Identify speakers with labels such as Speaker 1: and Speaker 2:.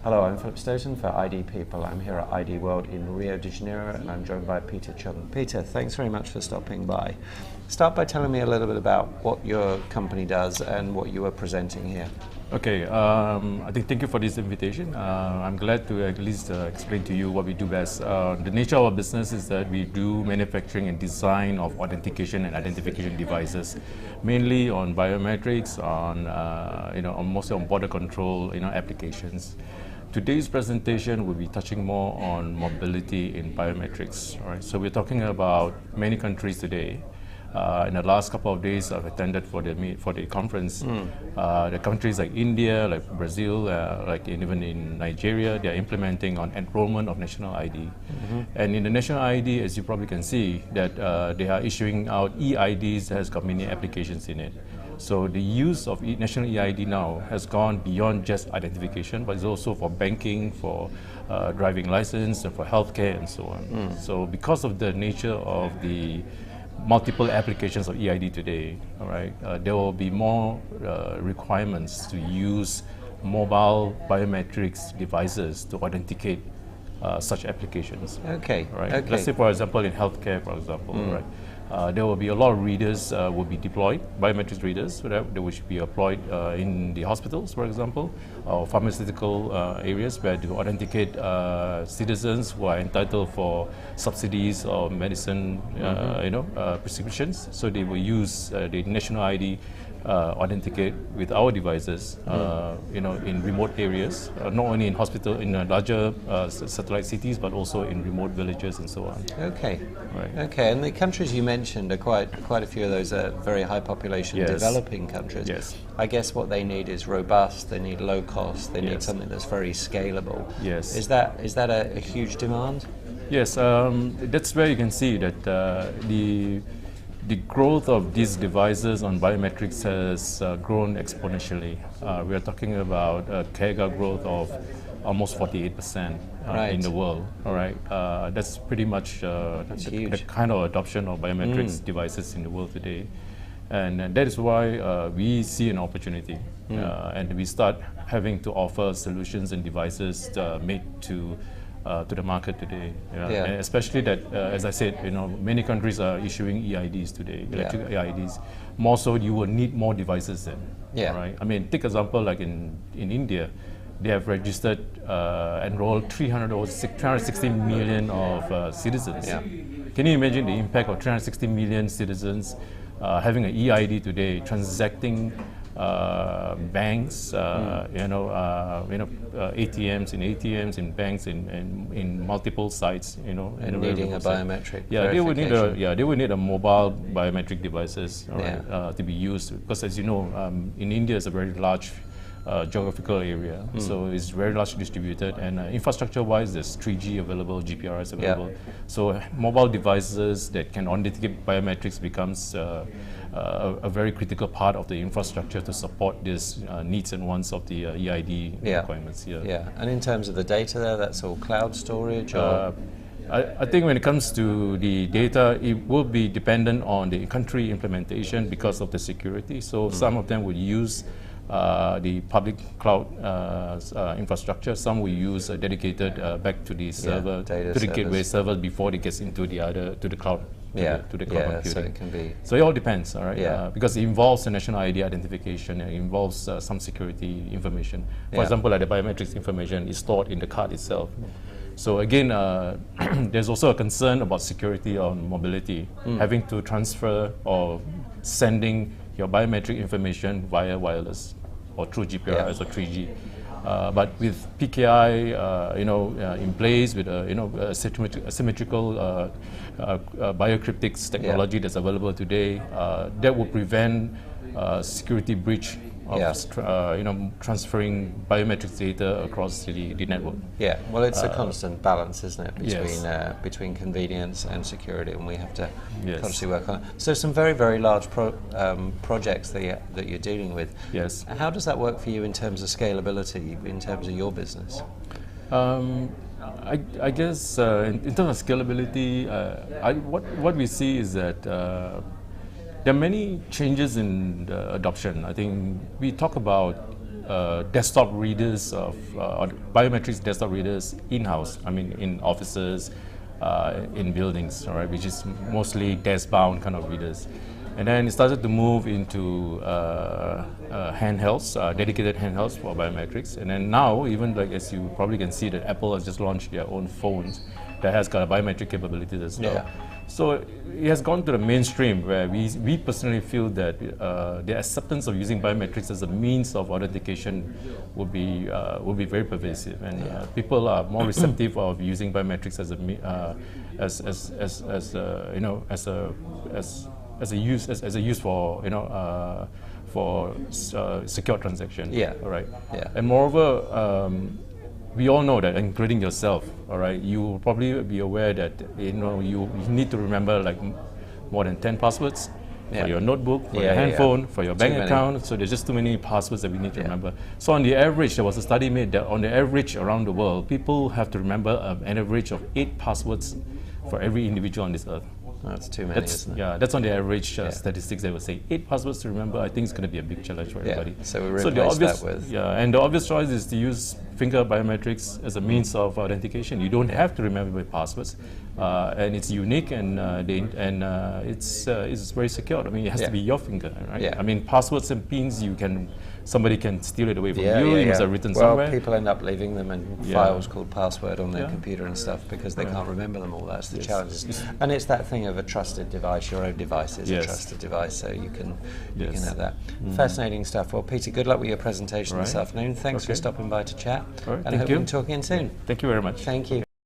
Speaker 1: Hello, I'm Philip Stoughton for ID People. I'm here at ID World in Rio de Janeiro and I'm joined by Peter Choong. Peter, thanks very much for stopping by. Start by telling me a little bit about what your company does and what you are presenting here.
Speaker 2: Okay, I think thank you for this invitation. I'm glad to at least explain to you what we do best. The nature of our business is that we do manufacturing and design of authentication and identification devices, mainly on biometrics, on mostly on border control, applications. Today's presentation will be touching more on mobility in biometrics. All right, so we're talking about many countries today. In the last couple of days, I've attended for the conference. The countries like India, like Brazil, even in Nigeria, they are implementing on enrollment of national ID. And in the national ID, as you probably can see, that they are issuing out e-IDs that has got many applications in it. So the use of national e-ID now has gone beyond just identification, but it's also for banking, for driving license, and for healthcare, and so on. So because of the nature of the multiple applications of eID today, all right, there will be more requirements to use mobile biometrics devices to authenticate such applications.
Speaker 1: Okay.
Speaker 2: Right.
Speaker 1: Okay.
Speaker 2: Let's say, for example, in healthcare, for example, right. There will be a lot of readers will be deployed, biometrics readers, so that they will be deployed in the hospitals, for example, or pharmaceutical areas where to authenticate citizens who are entitled for subsidies or medicine, prescriptions. So they will use the national ID authenticate with our devices, in remote areas, not only in hospital, in larger satellite cities, but also in remote villages and so on.
Speaker 1: Okay.
Speaker 2: Right.
Speaker 1: Okay. And the countries you mentioned are quite a few of those are very high population developing countries.
Speaker 2: Yes.
Speaker 1: I guess what they need is robust. They need low cost. They need something that's very scalable.
Speaker 2: Yes.
Speaker 1: Is that a huge demand?
Speaker 2: Yes. That's where you can see that the growth of these devices on biometrics has grown exponentially. We are talking about a CAGR growth of almost 48% in the world. All right, that's pretty much the kind of adoption of biometrics devices in the world today, and that is why we see an opportunity, and we start having to offer solutions and devices made to the market today, and especially that, as I said, many countries are issuing eIDs today, electric eIDs. More so, you will need more devices then. Right. I mean, take example like in India, they have registered, enrolled 360 million of citizens. Can you imagine the impact of 360 million citizens having an eID today, transacting? Banks, ATMs in banks, in multiple sites,
Speaker 1: and needing a biometric.
Speaker 2: They would need a mobile biometric devices to be used, because as you know, in India is a very large geographical area, so it's very large distributed, and infrastructure-wise, there's 3G available, GPRS available. So mobile devices that can authenticate biometrics becomes a very critical part of the infrastructure to support these needs and wants of the eID requirements.
Speaker 1: And in terms of the data there, that's all cloud storage? Or?
Speaker 2: I think when it comes to the data, it will be dependent on the country implementation because of the security. So some of them will use the public cloud infrastructure. Some will use a dedicated back to the server, to the gateway server before it gets into the cloud. To the cloud computing.
Speaker 1: So it can be.
Speaker 2: So it all depends, all right? Because it involves the national ID identification, it involves some security information. For example, like the biometrics information is stored in the card itself. So again, there's also a concern about security on mobility, having to transfer or sending your biometric information via wireless or through GPRS or 3G. But with PKI, in place, with a symmetrical biocryptics technology that's available today, that will prevent security breach of transferring biometrics data across the network.
Speaker 1: Well, it's a constant balance, isn't it, between convenience and security, and we have to constantly work on it. So some very, very large projects that you're dealing with.
Speaker 2: Yes.
Speaker 1: How does that work for you in terms of scalability, in terms of your business?
Speaker 2: I guess in terms of scalability, what we see is that there are many changes in the adoption. I think we talk about desktop readers of or biometrics desktop readers in-house. I mean, in offices, in buildings, all right, which is mostly desk-bound kind of readers. And then it started to move into handhelds, dedicated handhelds for biometrics. And then now, even like as you probably can see, that Apple has just launched their own phones that has got a biometric capabilities as well.
Speaker 1: Yeah.
Speaker 2: So it has gone to the mainstream where we personally feel that the acceptance of using biometrics as a means of authentication would be very pervasive, and people are more receptive of using biometrics as a use for for secure transaction.
Speaker 1: Yeah.
Speaker 2: All right.
Speaker 1: Yeah.
Speaker 2: And moreover, we all know that, including yourself, all right, you will probably be aware that you need to remember like more than 10 passwords for your notebook, for your handphone, for your bank account. So there's just too many passwords that we need to remember. So on the average, there was a study made that on the average around the world, people have to remember an average of 8 passwords for every individual on this earth.
Speaker 1: That's too many, isn't it?
Speaker 2: Yeah, that's on the average statistics. They would say 8 passwords to remember. I think it's going to be a big challenge for everybody.
Speaker 1: So we replace that with
Speaker 2: and the obvious choice is to use finger biometrics as a means of authentication. You don't have to remember the passwords, and it's unique and it's very secure. I mean, it has to be your finger, right?
Speaker 1: Yeah.
Speaker 2: I mean, passwords and pins somebody can steal it away from you. You must have written somewhere.
Speaker 1: Well, people end up leaving them in files called password on their computer and stuff because they can't remember them all. That's the challenge. And it's that thing of a trusted device. Your own device is a trusted device, so you can have that. Fascinating stuff. Well, Peter, good luck with your presentation this afternoon. Thanks for stopping by to chat.
Speaker 2: All right,
Speaker 1: and I hope we can talk again soon.
Speaker 2: Thank you very much.
Speaker 1: Thank you.